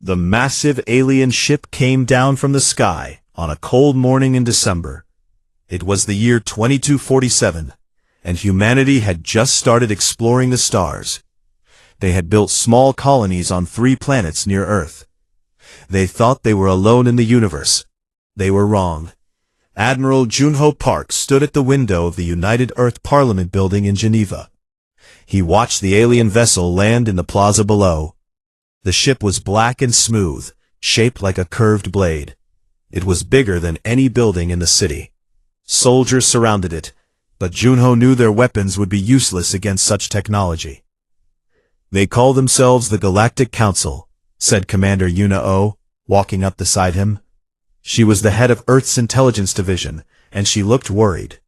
The massive alien ship came down from the sky on a cold morning in December. It was the year 2247, and humanity had just started exploring the stars. They had built small colonies on 3 planets near Earth. They thought they were alone in the universe. They were wrong. Admiral Junho Park stood at the window of the United Earth Parliament building in Geneva. He watched the alien vessel land in the plaza below. The ship was black and smooth, shaped like a curved blade. It was bigger than any building in the city. Soldiers surrounded it, but Junho knew their weapons would be useless against such technology. "They call themselves the Galactic Council," said Commander Yuna-O, walking up beside him. She was the head of Earth's intelligence division, and she looked worried.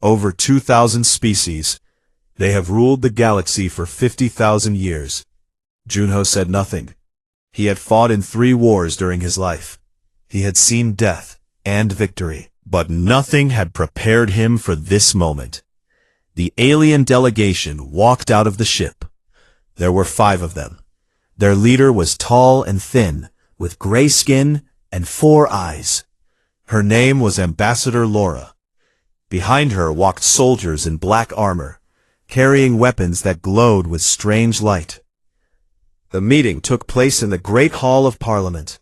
"Over 2,000 species. They have ruled the galaxy for 50,000 years. Junho said nothing. He had fought in 3 wars during his life. He had seen death and victory, but nothing had prepared him for this moment. The alien delegation walked out of the ship. There were 5 of them. Their leader was tall and thin, with gray skin and 4 eyes. Her name was Ambassador Laura. Behind her walked soldiers in black armor, carrying weapons that glowed with strange light. The meeting took place in the Great Hall of Parliament.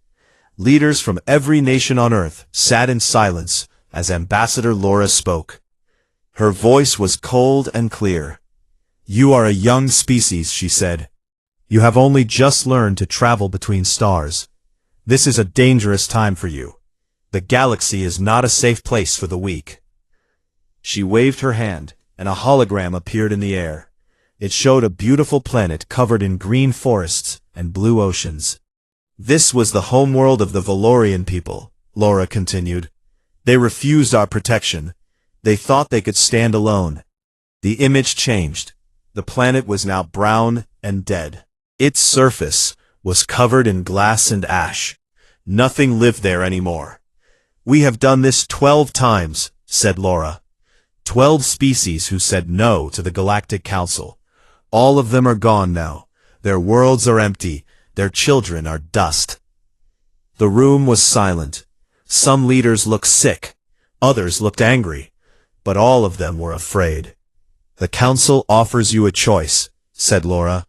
Leaders from every nation on Earth sat in silence as Ambassador Laura spoke. Her voice was cold and clear. "You are a young species," she said. "You have only just learned to travel between stars. This is a dangerous time for you. The galaxy is not a safe place for the weak." She waved her hand, and a hologram appeared in the air. It showed a beautiful planet covered in green forests and blue oceans. "This was the homeworld of the Valorian people," Laura continued. "They refused our protection. They thought they could stand alone." The image changed. The planet was now brown and dead. Its surface was covered in glass and ash. Nothing lived there anymore. "We have done this 12 times, said Laura. 12 species who said no to the Galactic Council. All of them are gone now. Their worlds are empty. Their children are dust." The room was silent. Some leaders looked sick. Others looked angry. But all of them were afraid. "The Council offers you a choice," said Laura.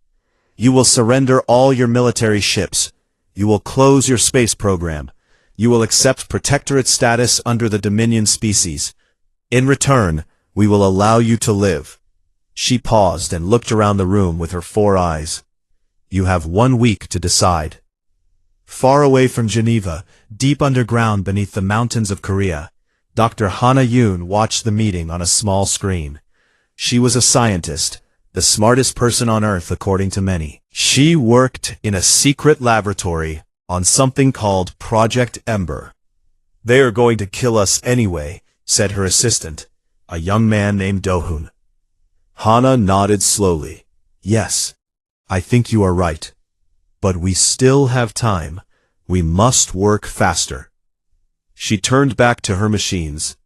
"You will surrender all your military ships. You will close your space program. You will accept protectorate status under the Dominion species. In return, we will allow you to live." She paused and looked around the room with her 4 eyes. "You have 1 week to decide." Far away from Geneva, deep underground beneath the mountains of Korea, Dr. Hana Yoon watched the meeting on a small screen. She was a scientist, the smartest person on Earth according to many. She worked in a secret laboratory on something called Project Ember. "They are going to kill us anyway," said her assistant, a young man named Do-hoon. Hana nodded slowly. "Yes, I think you are right. But we still have time. We must work faster." She turned back to her machines.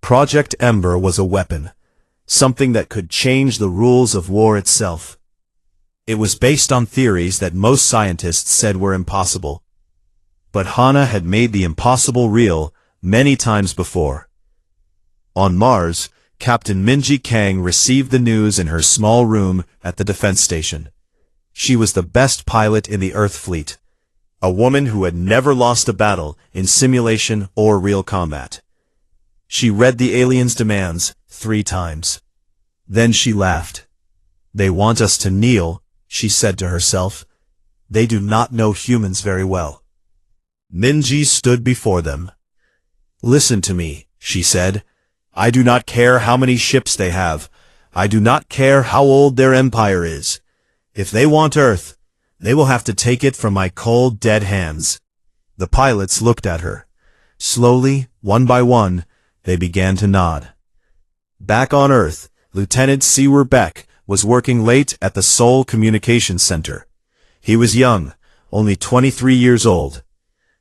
Project Ember was a weapon, something that could change the rules of war itself. It was based on theories that most scientists said were impossible. But Hana had made the impossible real many times before. On Mars, Captain Minji Kang received the news in her small room at the defense station. She was the best pilot in the Earth fleet, a woman who had never lost a battle in simulation or real combat. She read the aliens' demands 3 times. Then she laughed. "They want us to kneel," she said to herself. "They do not know humans very well." Minji stood before them. "Listen to me," she said. "I do not care how many ships they have. I do not care how old their empire is. If they want Earth, they will have to take it from my cold, dead hands." The pilots looked at her. Slowly, one by one, they began to nod. Back on Earth, Lieutenant Siwer Beck was working late at the Seoul Communications Center. He was young, only 23 years old.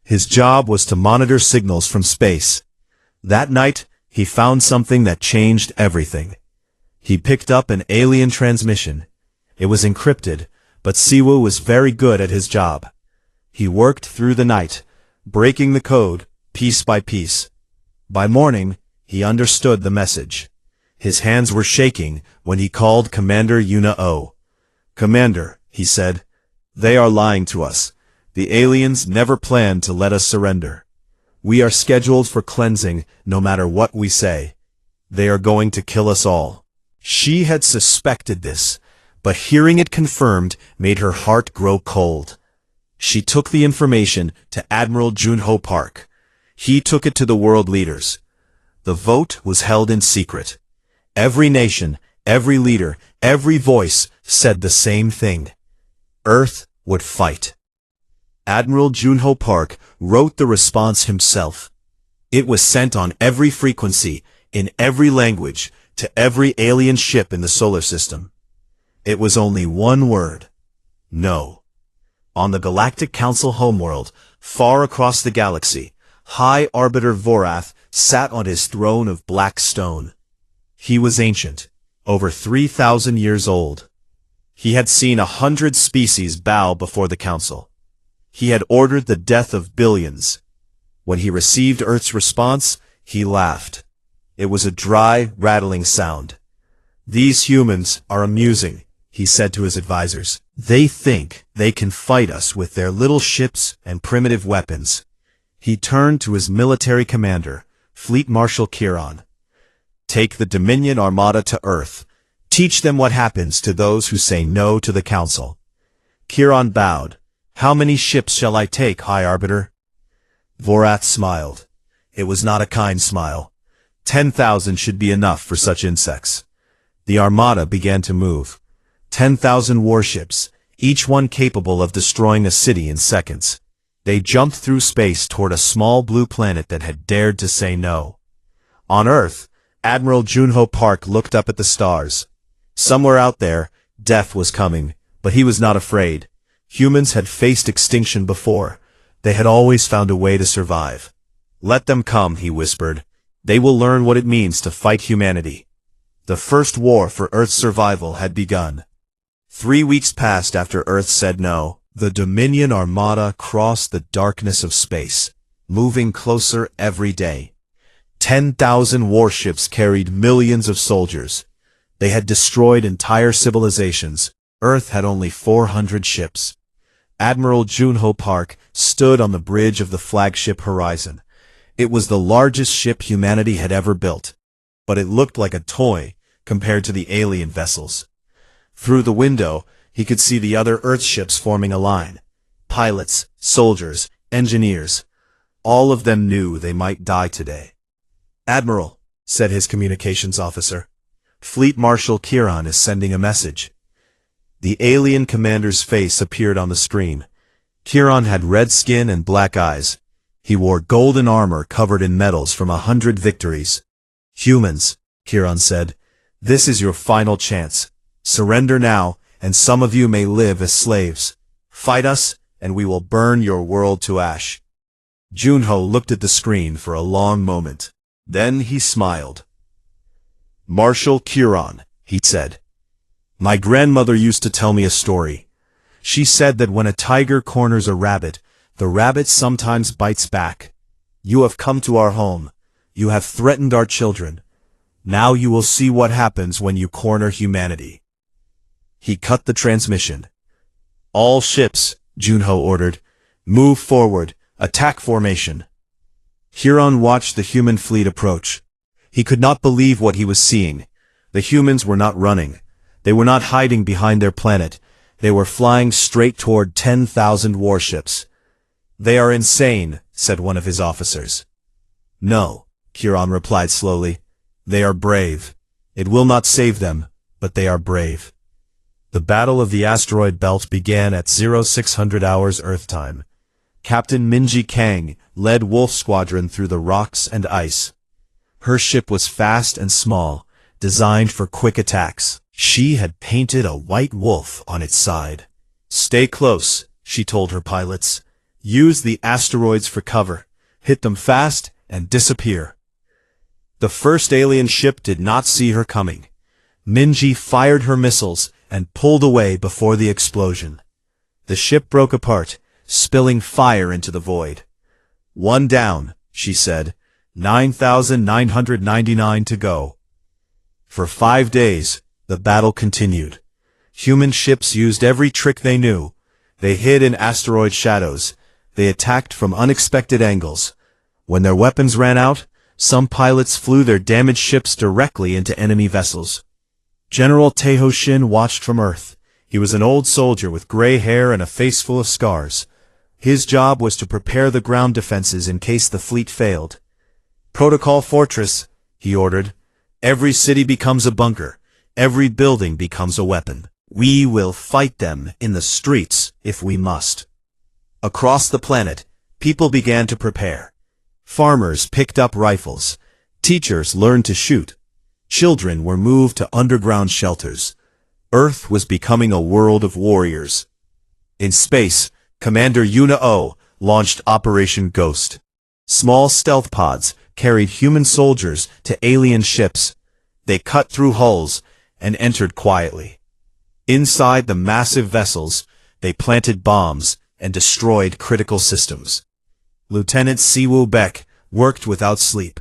His job was to monitor signals from space. That night, he found something that changed everything. He picked up an alien transmission. It was encrypted, but Siwoo was very good at his job. He worked through the night, breaking the code, piece by piece. By morning, he understood the message. His hands were shaking when he called Commander Una-O. "Commander," he said, "they are lying to us. The aliens never planned to let us surrender. We are scheduled for cleansing no matter what we say. They are going to kill us all." She had suspected this, but hearing it confirmed made her heart grow cold. She took the information to Admiral Junho Park. He took it to the world leaders. The vote was held in secret. Every nation, every leader, every voice said the same thing. Earth would fight. Admiral Junho Park wrote the response himself. It was sent on every frequency, in every language, to every alien ship in the solar system. It was only one word: no. On the Galactic Council homeworld, far across the galaxy, High Arbiter Vorath sat on his throne of black stone. He was ancient, over 3,000 years old. He had seen 100 species bow before the Council. He had ordered the death of billions. When he received Earth's response, he laughed. It was a dry, rattling sound. "These humans are amusing," he said to his advisors. "They think they can fight us with their little ships and primitive weapons." He turned to his military commander, Fleet Marshal Kiron. "Take the Dominion Armada to Earth. Teach them what happens to those who say no to the Council." Kiron bowed. "How many ships shall I take, High Arbiter?" Vorath smiled. It was not a kind smile. 10,000 should be enough for such insects. The Armada began to move. 10,000 warships, each one capable of destroying a city in seconds. They jumped through space toward a small blue planet that had dared to say no. On Earth, Admiral Junho Park looked up at the stars. Somewhere out there, death was coming, but he was not afraid. Humans had faced extinction before. They had always found a way to survive. "Let them come," he whispered. "They will learn what it means to fight humanity." The first war for Earth's survival had begun. 3 weeks passed after Earth said no. The Dominion Armada crossed the darkness of space, moving closer every day. 10,000 warships carried millions of soldiers. They had destroyed entire civilizations. Earth had only 400 ships. Admiral Junho Park stood on the bridge of the flagship Horizon. It was the largest ship humanity had ever built, but it looked like a toy compared to the alien vessels. Through the window, he could see the other Earth ships forming a line. Pilots, soldiers, engineers. All of them knew they might die today. "Admiral," said his communications officer, "Fleet Marshal Kiron is sending a message." The alien commander's face appeared on the screen. Kiron had red skin and black eyes. He wore golden armor covered in medals from 100 victories. "Humans," Kiron said, "this is your final chance. Surrender now, and some of you may live as slaves. Fight us, and we will burn your world to ash." Junho looked at the screen for a long moment. Then he smiled. "Marshal Kiron," he said, "my grandmother used to tell me a story. She said that when a tiger corners a rabbit, the rabbit sometimes bites back. You have come to our home. You have threatened our children. Now you will see what happens when you corner humanity." He cut the transmission. "All ships," Junho ordered, "move forward, attack formation." Kiron watched the human fleet approach. He could not believe what he was seeing. The humans were not running. They were not hiding behind their planet. They were flying straight toward 10,000 warships. "They are insane," said one of his officers. "No," Kiron replied slowly. "They are brave. It will not save them, but they are brave." The Battle of the Asteroid Belt began at 0600 hours Earth time. Captain Minji Kang led Wolf Squadron through the rocks and ice. Her ship was fast and small, designed for quick attacks. She had painted a white wolf on its side. "Stay close," she told her pilots. "Use the asteroids for cover. Hit them fast and disappear." The first alien ship did not see her coming. Minji fired her missiles and pulled away before the explosion. The ship broke apart, spilling fire into the void. "One down," she said. 9,999 to go. For 5 days, the battle continued. Human ships used every trick they knew. They hid in asteroid shadows. They attacked from unexpected angles. When their weapons ran out, some pilots flew their damaged ships directly into enemy vessels. General Taeho Shin watched from Earth. He was an old soldier with gray hair and a face full of scars. His job was to prepare the ground defenses in case the fleet failed. "Protocol Fortress," he ordered. "Every city becomes a bunker. Every building becomes a weapon. We will fight them in the streets if we must." Across the planet, people began to prepare. Farmers picked up rifles. Teachers learned to shoot. Children were moved to underground shelters. Earth was becoming a world of warriors. In space, Commander Yuna Oh launched Operation Ghost. Small stealth pods carried human soldiers to alien ships. They cut through hulls and entered quietly. Inside the massive vessels, they planted bombs and destroyed critical systems. Lieutenant Siwoo Beck worked without sleep.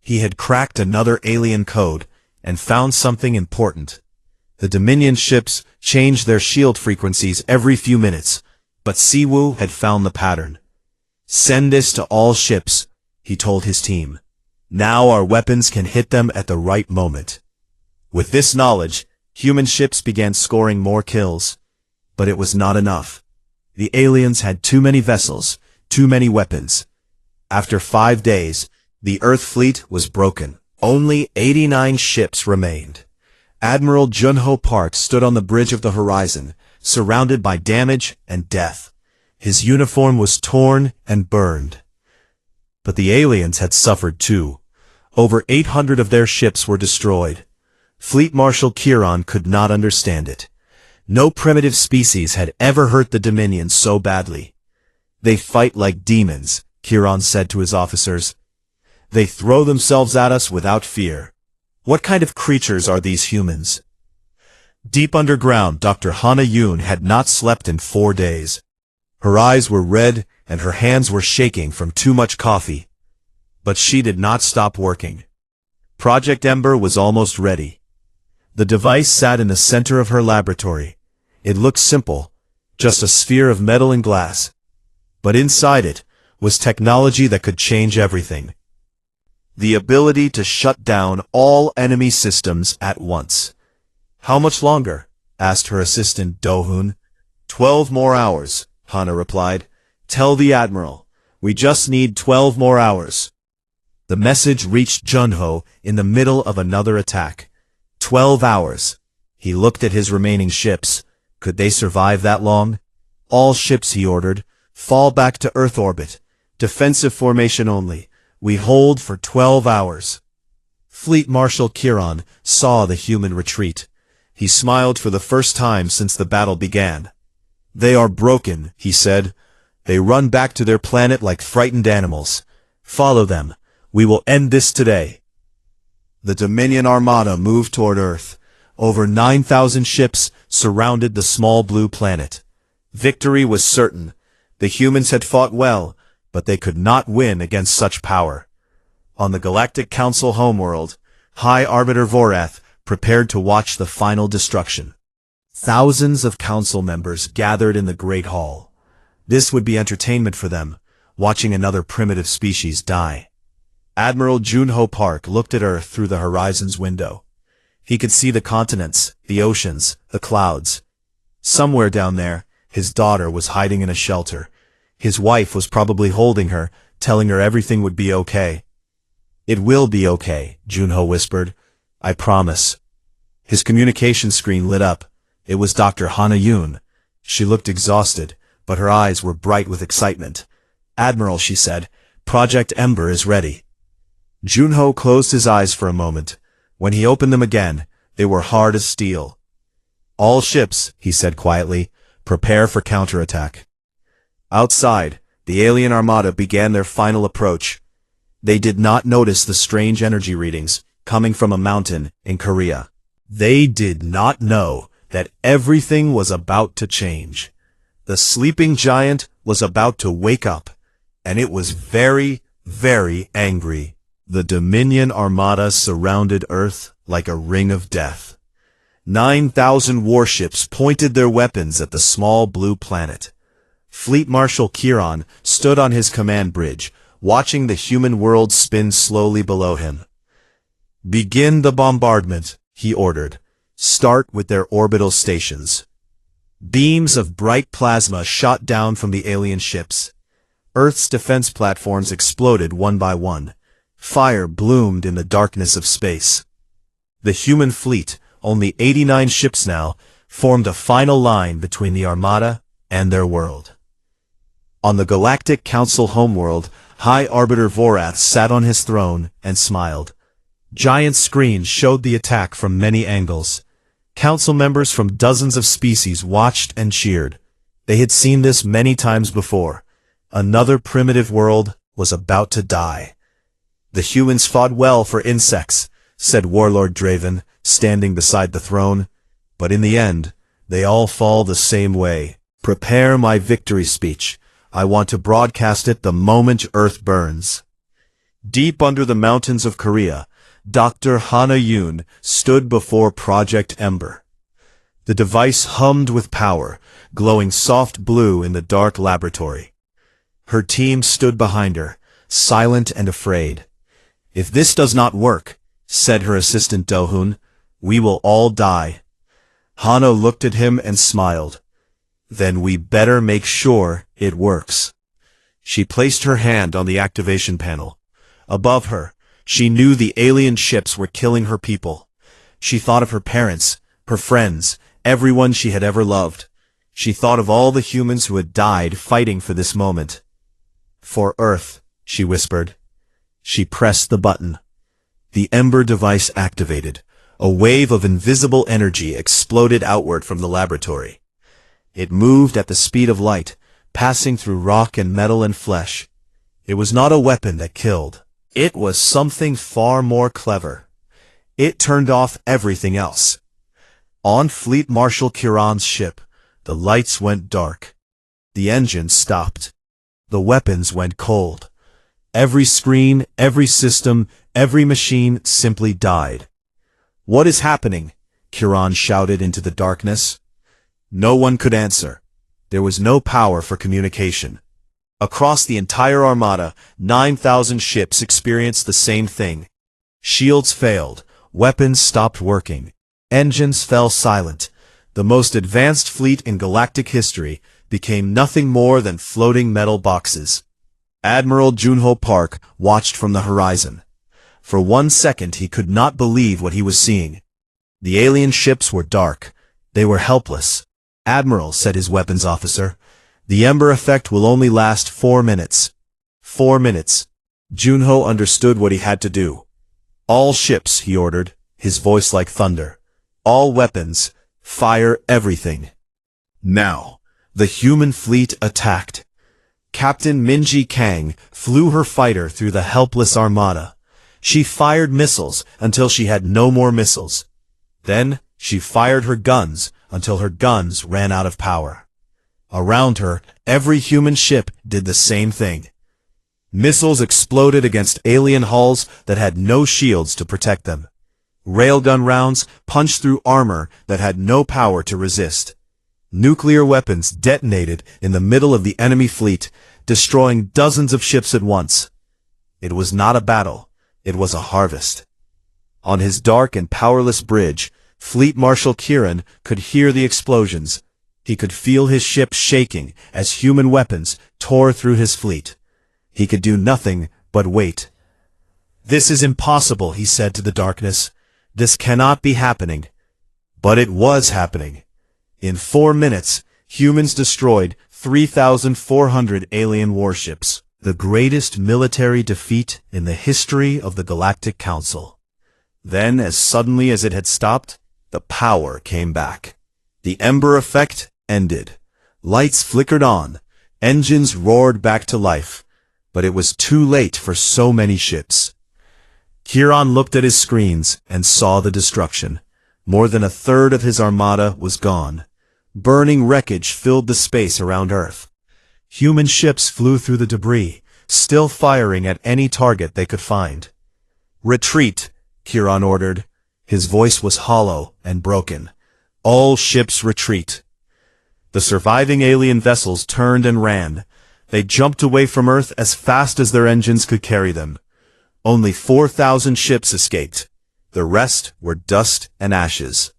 He had cracked another alien code and found something important. The Dominion ships changed their shield frequencies every few minutes, but Siwoo had found the pattern. "Send this to all ships," he told his team. "Now our weapons can hit them at the right moment." With this knowledge, human ships began scoring more kills. But it was not enough. The aliens had too many vessels, too many weapons. After 5 days, the Earth fleet was broken. Only 89 ships remained. Admiral Junho Park stood on the bridge of the horizon, surrounded by damage and death. His uniform was torn and burned. But the aliens had suffered too. Over 800 of their ships were destroyed. Fleet Marshal Kiran could not understand it. No primitive species had ever hurt the Dominion so badly. "They fight like demons," Kiran said to his officers. "They throw themselves at us without fear. What kind of creatures are these humans?" Deep underground, Dr. Hana Yoon had not slept in 4 days. Her eyes were red and her hands were shaking from too much coffee. But she did not stop working. Project Ember was almost ready. The device sat in the center of her laboratory. It looked simple, just a sphere of metal and glass. But inside it was technology that could change everything. The ability to shut down all enemy systems at once. "How much longer?" asked her assistant Do-hoon. 12 more hours, Hana replied. "Tell the Admiral, we just need 12 more hours." The message reached Junho in the middle of another attack. 12 hours. He looked at his remaining ships. Could they survive that long? "All ships," he ordered, "fall back to Earth orbit. Defensive formation only. We hold for 12 hours. Fleet Marshal Kiran saw the human retreat. He smiled for the first time since the battle began. "They are broken," he said. "They run back to their planet like frightened animals. Follow them. We will end this today." The Dominion Armada moved toward Earth. Over 9,000 ships surrounded the small blue planet. Victory was certain. The humans had fought well, but they could not win against such power. On the Galactic Council homeworld, High Arbiter Vorath prepared to watch the final destruction. Thousands of council members gathered in the Great Hall. This would be entertainment for them, watching another primitive species die. Admiral Junho Park looked at Earth through the horizon's window. He could see the continents, the oceans, the clouds. Somewhere down there, his daughter was hiding in a shelter. His wife was probably holding her, telling her everything would be okay. "It will be okay," Junho whispered. "I promise." His communication screen lit up. It was Dr. Hana Yoon. She looked exhausted, but her eyes were bright with excitement. "Admiral," she said, "Project Ember is ready." Junho closed his eyes for a moment. When he opened them again, they were hard as steel. "All ships," he said quietly, "prepare for counterattack." Outside, the alien armada began their final approach. They did not notice the strange energy readings coming from a mountain in Korea. They did not know that everything was about to change. The sleeping giant was about to wake up, and it was very, very angry. The Dominion Armada surrounded Earth like a ring of death. 9,000 warships pointed their weapons at the small blue planet. Fleet Marshal Kiran stood on his command bridge, watching the human world spin slowly below him. "Begin the bombardment," he ordered. "Start with their orbital stations." Beams of bright plasma shot down from the alien ships. Earth's defense platforms exploded one by one. Fire bloomed in the darkness of space. The human fleet, only 89 ships now, formed a final line between the Armada and their world. On the Galactic Council homeworld, High Arbiter Vorath sat on his throne and smiled. Giant screens showed the attack from many angles. Council members from dozens of species watched and cheered. They had seen this many times before. Another primitive world was about to die. "The humans fought well for insects," said Warlord Draven, standing beside the throne. "But in the end, they all fall the same way. Prepare my victory speech. I want to broadcast it the moment Earth burns." Deep under the mountains of Korea, Dr. Hana Yoon stood before Project Ember. The device hummed with power, glowing soft blue in the dark laboratory. Her team stood behind her, silent and afraid. "If this does not work," said her assistant Do-hoon, "we will all die." Hana looked at him and smiled. "Then we better make sure it works." She placed her hand on the activation panel. Above her, she knew the alien ships were killing her people. She thought of her parents, her friends, everyone she had ever loved. She thought of all the humans who had died fighting for this moment. "For Earth," she whispered. She pressed the button. The Ember device activated. A wave of invisible energy exploded outward from the laboratory. It moved at the speed of light, passing through rock and metal and flesh. It was not a weapon that killed. It was something far more clever. It turned off everything else. On Fleet Marshal Kiran's ship, the lights went dark. The engines stopped. The weapons went cold. Every screen, every system, every machine simply died. "What is happening?" Kiran shouted into the darkness. No one could answer. There was no power for communication. Across the entire Armada, 9,000 ships experienced the same thing. Shields failed. Weapons stopped working. Engines fell silent. The most advanced fleet in galactic history became nothing more than floating metal boxes. Admiral Junho Park watched from the horizon. For 1 second he could not believe what he was seeing. The alien ships were dark. They were helpless. "Admiral," said his weapons officer, "the Ember effect will only last 4 minutes. 4 minutes. Junho understood what he had to do. "All ships," he ordered, his voice like thunder. "All weapons. Fire everything." Now, the human fleet attacked. Captain Minji Kang flew her fighter through the helpless Armada. She fired missiles until she had no more missiles. Then, she fired her guns until her guns ran out of power. Around her, every human ship did the same thing. Missiles exploded against alien hulls that had no shields to protect them. Railgun rounds punched through armor that had no power to resist. Nuclear weapons detonated in the middle of the enemy fleet, destroying dozens of ships at once. It was not a battle. It was a harvest. On his dark and powerless bridge, Fleet Marshal Kiran could hear the explosions. He could feel his ship shaking as human weapons tore through his fleet. He could do nothing but wait. "This is impossible," he said to the darkness. "This cannot be happening." But it was happening. In 4 minutes, humans destroyed 3,400 alien warships, the greatest military defeat in the history of the Galactic Council. Then, as suddenly as it had stopped, the power came back. The Ember effect ended. Lights flickered on. Engines roared back to life. But it was too late for so many ships. Kiran looked at his screens and saw the destruction. More than a third of his armada was gone. Burning wreckage filled the space around Earth. Human ships flew through the debris, still firing at any target they could find. "Retreat," Kiran ordered. His voice was hollow and broken. "All ships retreat." The surviving alien vessels turned and ran. They jumped away from Earth as fast as their engines could carry them. Only 4,000 ships escaped. The rest were dust and ashes.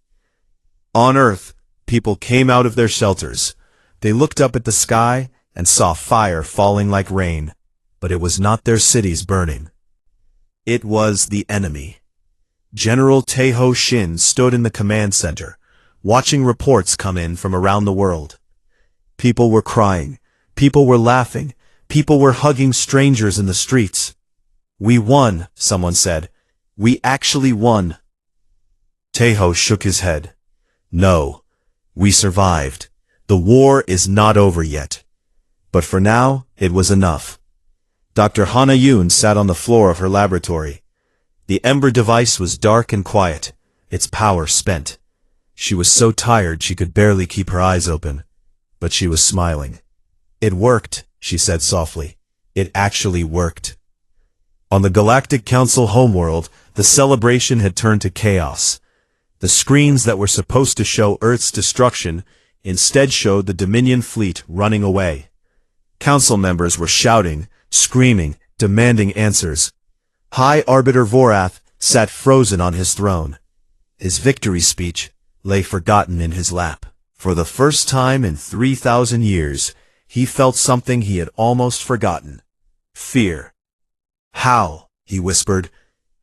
On Earth, people came out of their shelters. They looked up at the sky and saw fire falling like rain, but it was not their cities burning. It was the enemy. General Taeho Shin stood in the command center, watching reports come in from around the world. People were crying, people were laughing, people were hugging strangers in the streets. "We won," someone said. "We actually won." Taeho shook his head. "No, we survived. The war is not over yet." But for now, it was enough. Dr. Hana Yoon sat on the floor of her laboratory. The Ember device was dark and quiet, its power spent. She was so tired she could barely keep her eyes open. But she was smiling. "It worked," she said softly. "It actually worked." On the Galactic Council homeworld, the celebration had turned to chaos. The screens that were supposed to show Earth's destruction instead showed the Dominion fleet running away. Council members were shouting, screaming, demanding answers. High Arbiter Vorath sat frozen on his throne. His victory speech lay forgotten in his lap. For the first time in 3,000 years, he felt something he had almost forgotten. Fear. "How?" he whispered.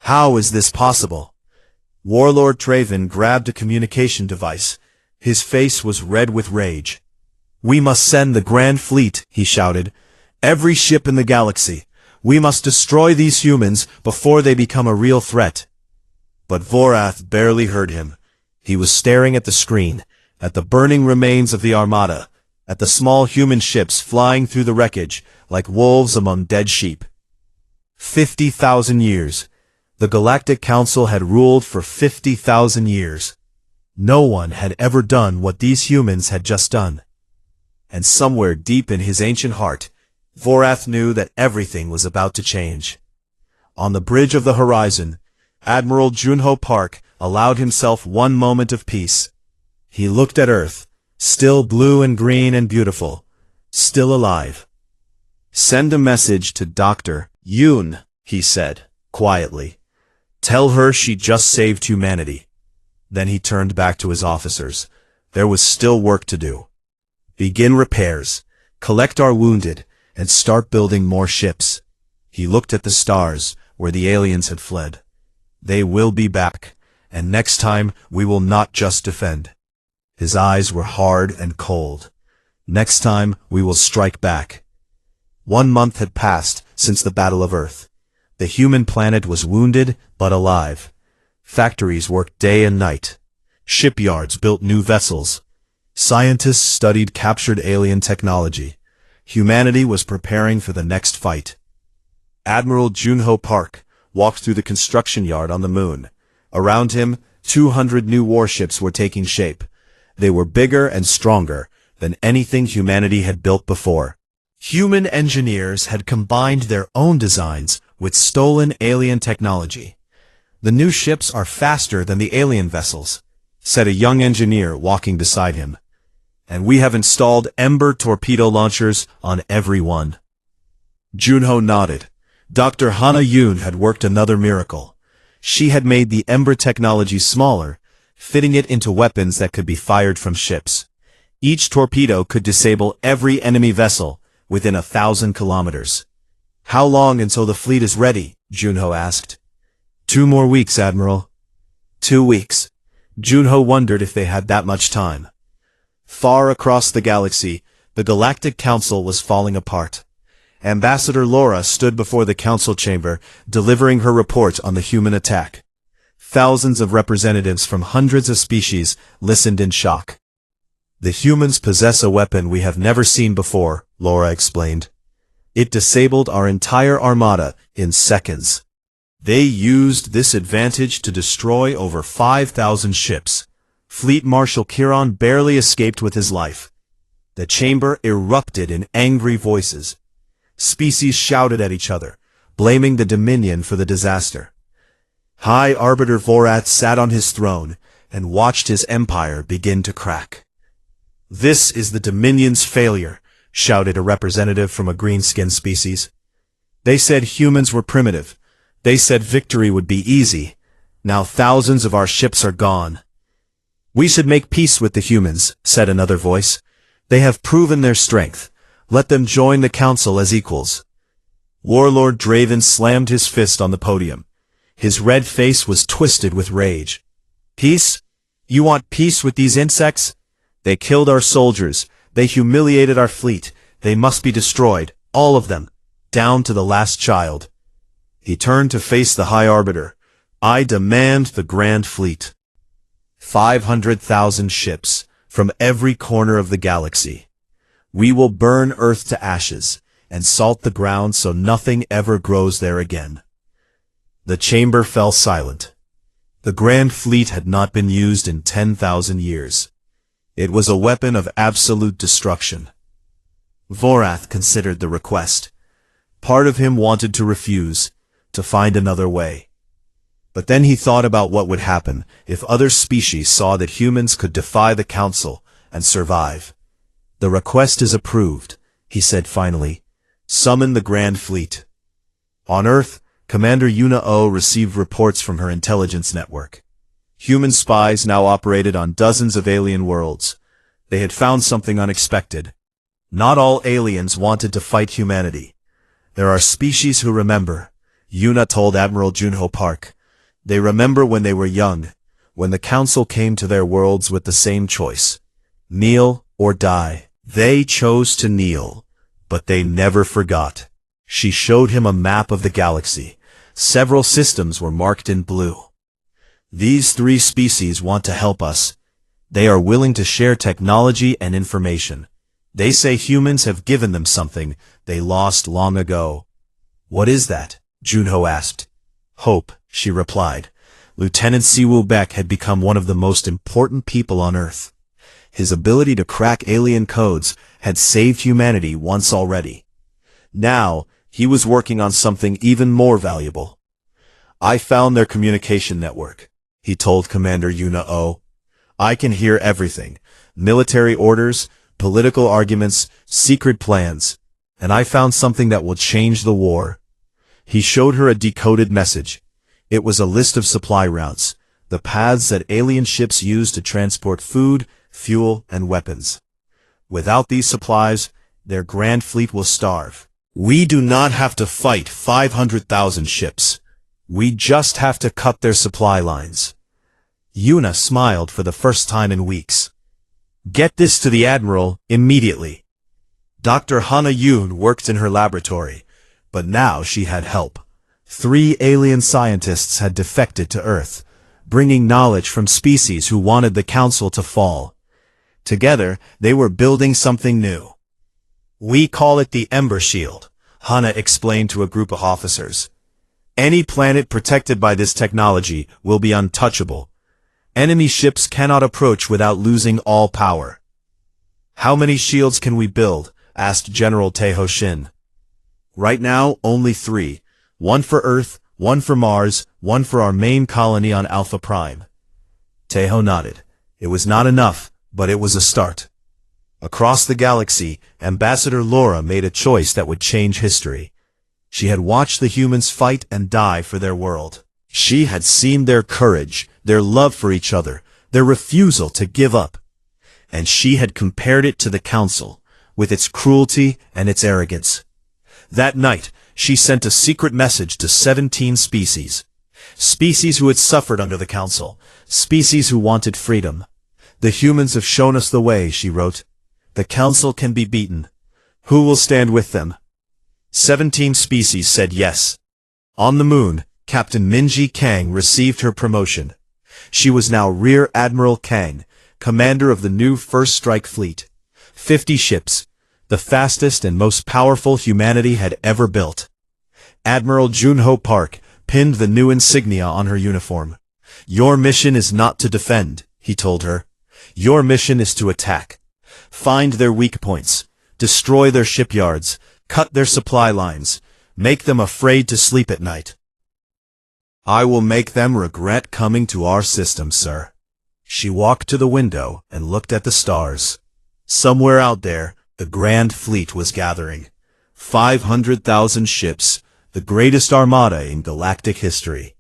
"How is this possible?" Warlord Traven grabbed a communication device. His face was red with rage. "We must send the Grand Fleet," he shouted. "Every ship in the galaxy. We must destroy these humans before they become a real threat." But Vorath barely heard him. He was staring at the screen, at the burning remains of the Armada, at the small human ships flying through the wreckage like wolves among dead sheep. 50,000 years. The Galactic Council had ruled for 50,000 years. No one had ever done what these humans had just done. And somewhere deep in his ancient heart, Vorath knew that everything was about to change. On the bridge of the horizon, Admiral Junho Park allowed himself one moment of peace. He looked at Earth, still blue and green and beautiful, still alive. "Send a message to Dr. Yoon," he said, quietly. "Tell her she just saved humanity." Then he turned back to his officers. There was still work to do. "Begin repairs, collect our wounded, and start building more ships." He looked at the stars, where the aliens had fled. "They will be back, and next time we will not just defend." His eyes were hard and cold. "Next time we will strike back." 1 month had passed since the Battle of Earth. The human planet was wounded but alive. Factories worked day and night. Shipyards built new vessels. Scientists studied captured alien technology. Humanity was preparing for the next fight. Admiral Junho Park walked through the construction yard on the moon. Around him, 200 new warships were taking shape. They were bigger and stronger than anything humanity had built before. Human engineers had combined their own designs with stolen alien technology. "The new ships are faster than the alien vessels," said a young engineer walking beside him. "And we have installed Ember torpedo launchers on every one." Junho nodded. Dr. Hana Yoon had worked another miracle. She had made the Ember technology smaller, fitting it into weapons that could be fired from ships. Each torpedo could disable every enemy vessel within 1,000 kilometers. "How long until the fleet is ready?" Junho asked. 2 more weeks, Admiral." 2 weeks. Junho wondered if they had that much time. Far across the galaxy, the Galactic Council was falling apart. Ambassador Laura stood before the council chamber, delivering her report on the human attack. Thousands of representatives from hundreds of species listened in shock. "The humans possess a weapon we have never seen before," Laura explained. "It disabled our entire armada in seconds. They used this advantage to destroy over 5,000 ships. Fleet Marshal Kiran barely escaped with his life." The chamber erupted in angry voices. Species shouted at each other, blaming the Dominion for the disaster. High Arbiter Vorath sat on his throne and watched his empire begin to crack. "This is the Dominion's failure," shouted a representative from a green-skinned species. "They said humans were primitive. They said victory would be easy. Now thousands of our ships are gone." "We should make peace with the humans," said another voice. "They have proven their strength. Let them join the council as equals." Warlord Draven slammed his fist on the podium. His red face was twisted with rage. "Peace? You want peace with these insects? They killed our soldiers. They humiliated our fleet. They must be destroyed, all of them, down to the last child." He turned to face the High Arbiter. "I demand the Grand Fleet. 500,000 ships from every corner of the galaxy. We will burn Earth to ashes and salt the ground so nothing ever grows there again." The chamber fell silent. The Grand Fleet had not been used in 10,000 years. It was a weapon of absolute destruction. Vorath considered the request. Part of him wanted to refuse, to find another way. But then he thought about what would happen if other species saw that humans could defy the Council and survive. "The request is approved," he said finally. "Summon the Grand Fleet." On Earth, Commander Yuna O received reports from her intelligence network. Human spies now operated on dozens of alien worlds. They had found something unexpected. Not all aliens wanted to fight humanity. "There are species who remember," Yuna told Admiral Junho Park. "They remember when they were young, when the Council came to their worlds with the same choice. Kneel or die. They chose to kneel, but they never forgot." She showed him a map of the galaxy. Several systems were marked in blue. "These 3 species want to help us. They are willing to share technology and information. They say humans have given them something they lost long ago." "What is that?" Junho asked. "Hope," she replied. Lieutenant Siwoo Beck had become one of the most important people on Earth. His ability to crack alien codes had saved humanity once already. Now, he was working on something even more valuable. "I found their communication network," he told Commander Yuna O. "I can hear everything. Military orders, political arguments, secret plans. And I found something that will change the war." He showed her a decoded message. It was a list of supply routes, the paths that alien ships use to transport food, fuel, and weapons. Without these supplies, their Grand Fleet will starve. "We do not have to fight 500,000 ships. We just have to cut their supply lines." Yuna smiled for the first time in weeks. "Get this to the Admiral immediately." Dr. Hana Yoon worked in her laboratory, but now she had help. 3 alien scientists had defected to Earth, bringing knowledge from species who wanted the Council to fall. Together, they were building something new. "We call it the Ember Shield," Hana explained to a group of officers. "Any planet protected by this technology will be untouchable. Enemy ships cannot approach without losing all power." "How many shields can we build?" asked General Taeho Shin. "Right now, only 3. One for Earth, one for Mars, one for our main colony on Alpha Prime." Taeho nodded. It was not enough, but it was a start. Across the galaxy, Ambassador Laura made a choice that would change history. She had watched the humans fight and die for their world. She had seen their courage, their love for each other, their refusal to give up. And she had compared it to the Council, with its cruelty and its arrogance. That night, she sent a secret message to 17 species. Species who had suffered under the Council, species who wanted freedom. "The humans have shown us the way," she wrote. "The Council can be beaten. Who will stand with them?" 17 species said yes. On the moon, Captain Minji Kang received her promotion. She was now Rear Admiral Kang, commander of the new First Strike Fleet. 50 ships, the fastest and most powerful humanity had ever built. Admiral Junho Park pinned the new insignia on her uniform. "Your mission is not to defend," he told her. "Your mission is to attack. Find their weak points, destroy their shipyards, cut their supply lines, make them afraid to sleep at night. I will make them regret coming to our system, sir. She walked to the window and looked at the stars. Somewhere out there, the Grand Fleet was gathering. 500,000 ships, the greatest armada in galactic history.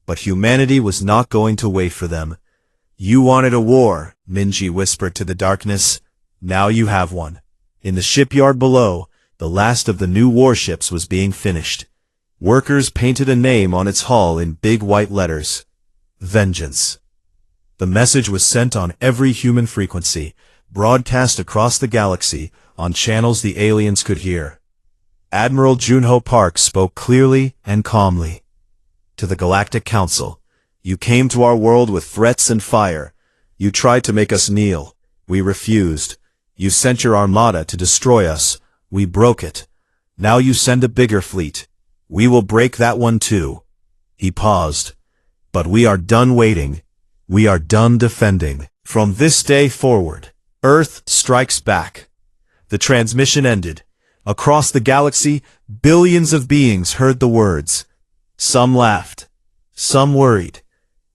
But humanity was not going to wait for them. You wanted a war, Minji whispered to the darkness. Now you have one. In the shipyard below, the last of the new warships was being finished. Workers painted a name on its hull in big white letters. Vengeance. The message was sent on every human frequency, broadcast across the galaxy, on channels the aliens could hear. Admiral Junho Park spoke clearly and calmly. To the Galactic Council, you came to our world with threats and fire. You tried to make us kneel. We refused. You sent your armada to destroy us. We broke it. Now you send a bigger fleet. We will break that one too. He paused. But we are done waiting. We are done defending. From this day forward, Earth strikes back. The transmission ended. Across the galaxy, billions of beings heard the words. Some laughed, some worried,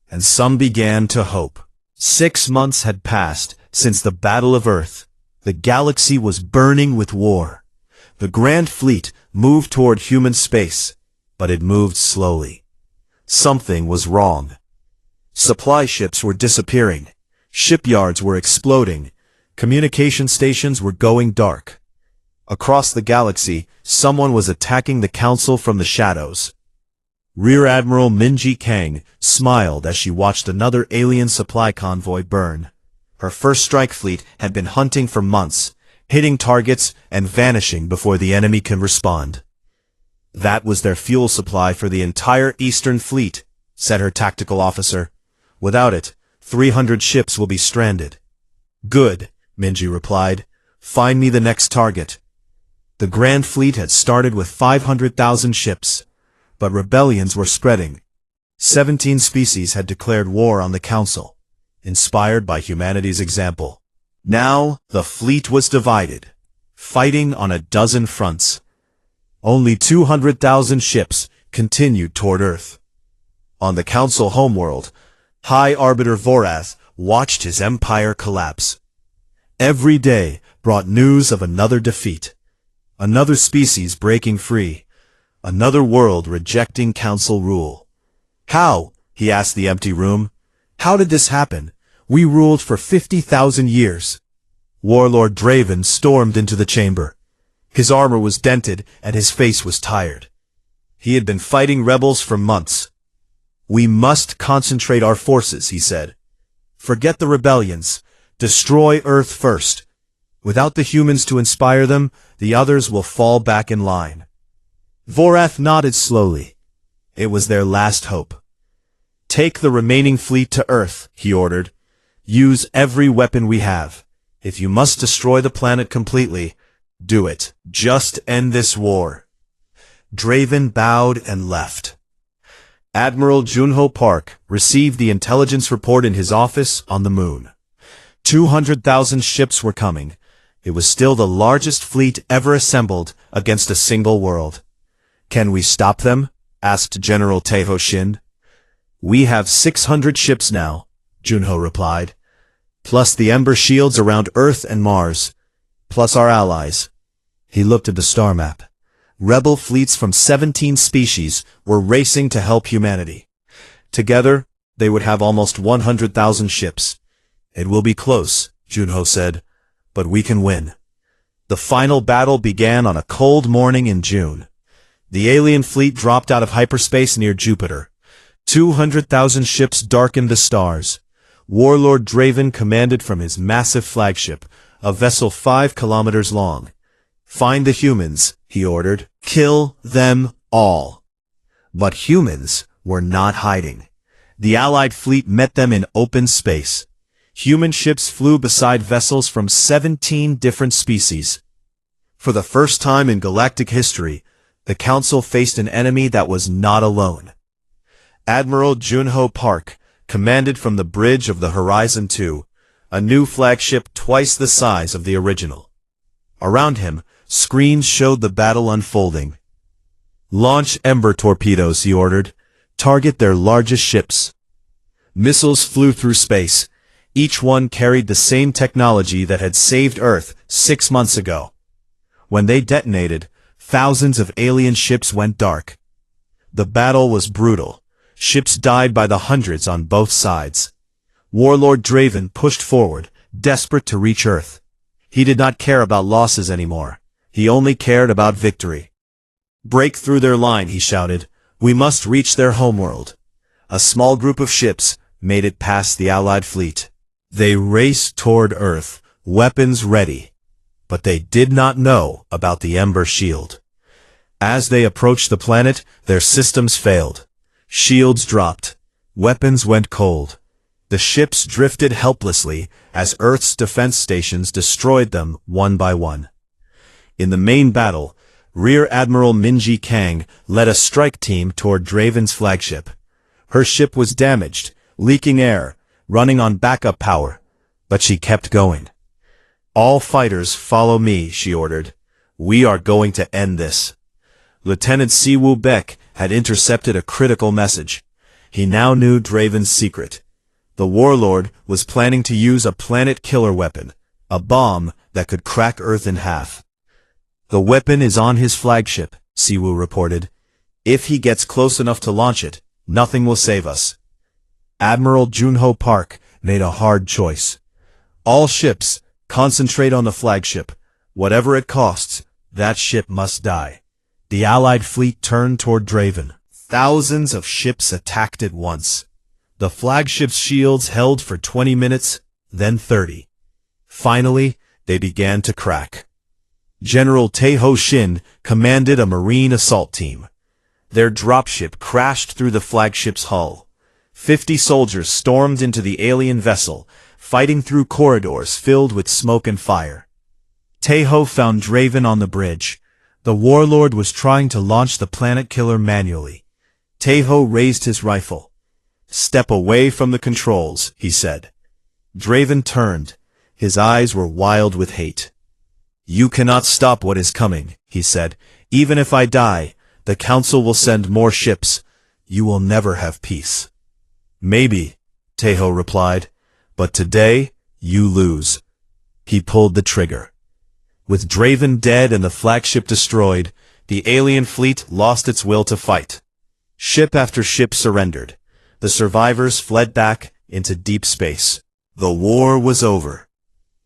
and some began to hope. 6 months had passed since the Battle of Earth. The galaxy was burning with war. The Grand Fleet moved toward human space, but it moved slowly. Something was wrong. Supply ships were disappearing. Shipyards were exploding. Communication stations were going dark. Across the galaxy, someone was attacking the Council from the shadows. Rear Admiral Minji Kang smiled as she watched another alien supply convoy burn. Her first strike fleet had been hunting for months, hitting targets and vanishing before the enemy can respond. That was their fuel supply for the entire Eastern Fleet, said her tactical officer. Without it, 300 ships will be stranded. Good, Minji replied. Find me the next target. The Grand Fleet had started with 500,000 ships, but rebellions were spreading. 17 species had declared war on the Council, inspired by humanity's example. Now, the fleet was divided, fighting on a dozen fronts. Only 200,000 ships continued toward Earth. On the Council homeworld, High Arbiter Vorath watched his empire collapse. Every day brought news of another defeat, another species breaking free, another world rejecting Council rule. How? He asked the empty room. How did this happen? We ruled for 50,000 years. Warlord Draven stormed into the chamber. His armor was dented and his face was tired. He had been fighting rebels for months. We must concentrate our forces, he said. Forget the rebellions. Destroy Earth first. Without the humans to inspire them, the others will fall back in line. Vorath nodded slowly. It was their last hope. Take the remaining fleet to Earth, he ordered. Use every weapon we have. If you must destroy the planet completely, do it. Just end this war. Draven bowed and left. Admiral Junho Park received the intelligence report in his office on the moon. 200,000 ships were coming. It was still the largest fleet ever assembled against a single world. Can we stop them? Asked General Taeho Shin. We have 600 ships now, Junho replied. Plus the Ember shields around Earth and Mars. Plus our allies. He looked at the star map. Rebel fleets from 17 species were racing to help humanity. Together, they would have almost 100,000 ships. It will be close, Junho said, but we can win. The final battle began on a cold morning in June. The alien fleet dropped out of hyperspace near Jupiter. 200,000 ships darkened the stars. Warlord Draven commanded from his massive flagship, a vessel 5 kilometers long. Find the humans, he ordered. Kill them all. But humans were not hiding. The Allied fleet met them in open space. Human ships flew beside vessels from 17 different species. For the first time in galactic history, the Council faced an enemy that was not alone. Admiral Junho Park commanded from the bridge of the Horizon 2, a new flagship twice the size of the original. Around him, screens showed the battle unfolding. "Launch Ember torpedoes," he ordered. "Target their largest ships." Missiles flew through space. Each one carried the same technology that had saved Earth 6 months ago. When they detonated, thousands of alien ships went dark. The battle was brutal. Ships died by the hundreds on both sides. Warlord Draven pushed forward, desperate to reach Earth. He did not care about losses anymore. He only cared about victory. "Break through their line," he shouted. "We must reach their homeworld." A small group of ships made it past the Allied fleet. They raced toward Earth, weapons ready. But they did not know about the Ember Shield. As they approached the planet, their systems failed. Shields dropped. Weapons went cold. The ships drifted helplessly as Earth's defense stations destroyed them one by one. In the main battle, Rear Admiral Minji Kang led a strike team toward Draven's flagship. Her ship was damaged, leaking air, running on backup power, but she kept going. "All fighters follow me," she ordered. "We are going to end this." Lieutenant Siwoo Beck had intercepted a critical message. He now knew Draven's secret. The warlord was planning to use a planet-killer weapon, a bomb that could crack Earth in half. "The weapon is on his flagship," Siwoo reported. "If he gets close enough to launch it, nothing will save us." Admiral Junho Park made a hard choice. "All ships, concentrate on the flagship. Whatever it costs, that ship must die." The Allied fleet turned toward Draven. Thousands of ships attacked at once. The flagship's shields held for 20 minutes, then 30. Finally, they began to crack. General Taeho Shin commanded a marine assault team. Their dropship crashed through the flagship's hull. 50 soldiers stormed into the alien vessel, fighting through corridors filled with smoke and fire. Taeho found Draven on the bridge. The warlord was trying to launch the planet killer manually. Taeho raised his rifle. "Step away from the controls," he said. Draven turned. His eyes were wild with hate. "You cannot stop what is coming," he said. "Even if I die, the Council will send more ships. You will never have peace." "Maybe," Taeho replied, "but today, you lose." He pulled the trigger. With Draven dead and the flagship destroyed, the alien fleet lost its will to fight. Ship after ship surrendered. The survivors fled back into deep space. The war was over.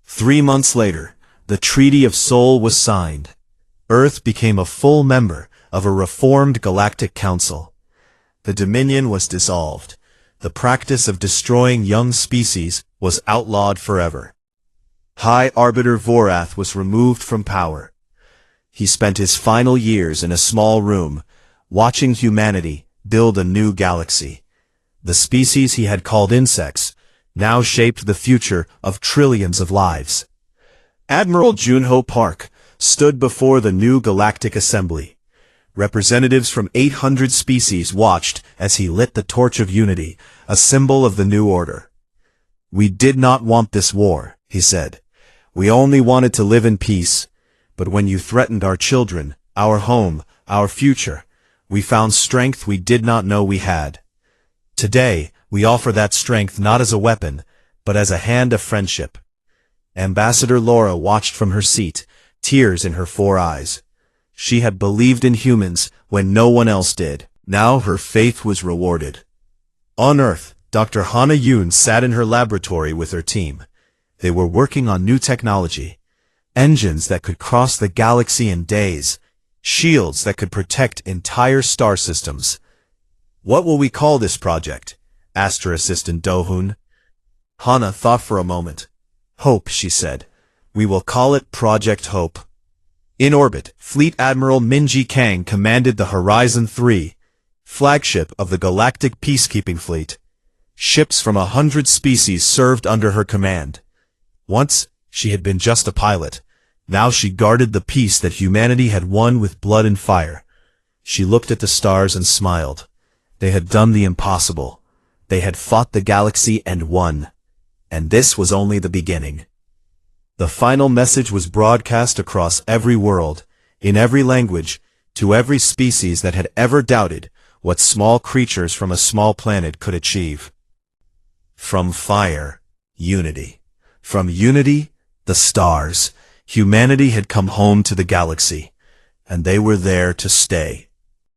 3 months later, the Treaty of Seoul was signed. Earth became a full member of a reformed Galactic Council. The Dominion was dissolved. The practice of destroying young species was outlawed forever. High Arbiter Vorath was removed from power. He spent his final years in a small room, watching humanity build a new galaxy. The species he had called insects now shaped the future of trillions of lives. Admiral Junho Park stood before the new Galactic Assembly. Representatives from 800 species watched as he lit the torch of unity, a symbol of the new order. "We did not want this war," he said. "We only wanted to live in peace. But when you threatened our children, our home, our future, we found strength we did not know we had. Today, we offer that strength not as a weapon, but as a hand of friendship." Ambassador Laura watched from her seat, tears in her 4 eyes. She had believed in humans when no one else did. Now her faith was rewarded. On Earth, Dr. Hana Yoon sat in her laboratory with her team. They were working on new technology. Engines that could cross the galaxy in days. Shields that could protect entire star systems. "What will we call this project?" asked her assistant Do-hoon. Hana thought for a moment. "Hope," she said. "We will call it Project Hope." In orbit, Fleet Admiral Minji Kang commanded the Horizon 3, flagship of the Galactic Peacekeeping Fleet. Ships from 100 species served under her command. Once, she had been just a pilot. Now she guarded the peace that humanity had won with blood and fire. She looked at the stars and smiled. They had done the impossible. They had fought the galaxy and won. And this was only the beginning. The final message was broadcast across every world, in every language, to every species that had ever doubted what small creatures from a small planet could achieve. From fire, unity. From unity, the stars. Humanity had come home to the galaxy, and they were there to stay.